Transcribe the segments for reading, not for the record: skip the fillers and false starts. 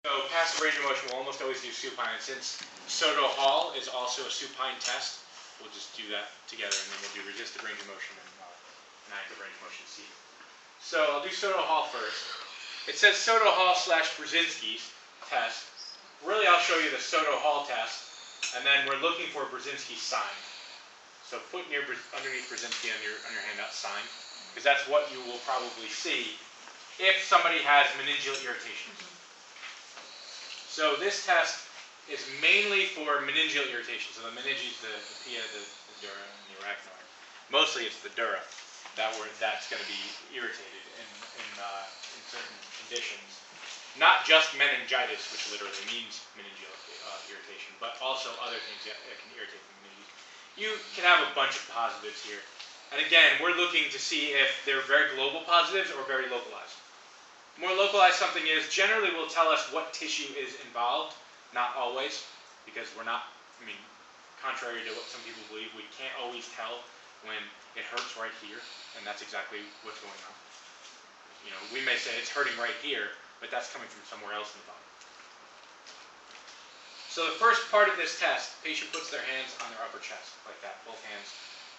So passive range of motion will almost always do supine. And since Soto Hall is also a supine test, we'll just do that together, and then we'll do resisted range of motion and active range of motion C. So I'll do Soto Hall first. It says Soto Hall / Brzezinski's test. Really, I'll show you the Soto Hall test, and then we're looking for Brzezinski's sign. So put underneath Brzezinski on your handout sign, because that's what you will probably see if somebody has meningeal irritations. So this test is mainly for meningeal irritation. So the meninges, the pia, the dura, and the arachnoid. Mostly it's the dura that's going to be irritated in certain conditions. Not just meningitis, which literally means meningeal irritation, but also other things that can irritate the meninges. You can have a bunch of positives here. And again, we're looking to see if they're very global positives or very localized. More localized something is generally will tell us what tissue is involved, not always, because we're not, contrary to what some people believe, we can't always tell when it hurts right here, and that's exactly what's going on. We may say it's hurting right here, but that's coming from somewhere else in the body. So the first part of this test, the patient puts their hands on their upper chest, like that, both hands.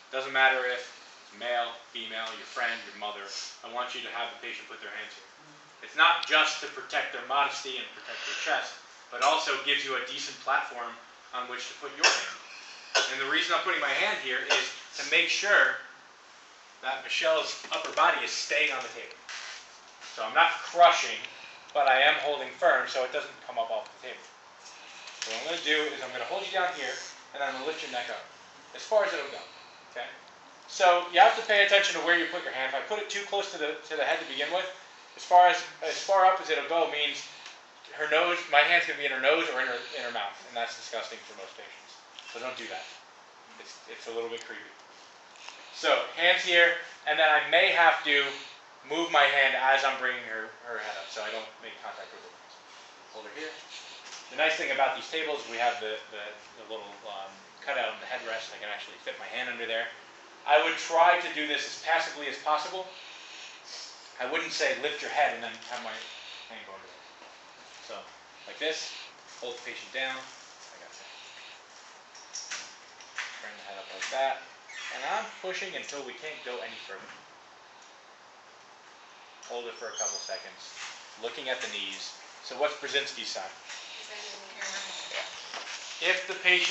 Doesn't matter if it's male, female, your friend, your mother. I want you to have the patient put their hands here. It's not just to protect their modesty and protect their chest, but also gives you a decent platform on which to put your hand. And the reason I'm putting my hand here is to make sure that Michelle's upper body is staying on the table. So I'm not crushing, but I am holding firm so it doesn't come up off the table. So what I'm going to do is I'm going to hold you down here, and I'm going to lift your neck up, as far as it'll go. Okay? So you have to pay attention to where you put your hand. If I put it too close to the head to begin with, as far up as it'll go means her nose, my hand's going to be in her nose or in her mouth, and that's disgusting for most patients. So don't do that. It's a little bit creepy. So hands here, and then I may have to move my hand as I'm bringing her head up, so I don't make contact with her. Hold her here. The nice thing about these tables, we have the little cutout in the headrest. I can actually fit my hand under there. I would try to do this as passively as possible. I wouldn't say lift your head and then have my hand go under there. So, like this, hold the patient down. I got that. Bring the head up like that. And I'm pushing until we can't go any further. Hold it for a couple seconds. Looking at the knees. So what's Brzezinski's sign? Yeah. If the patient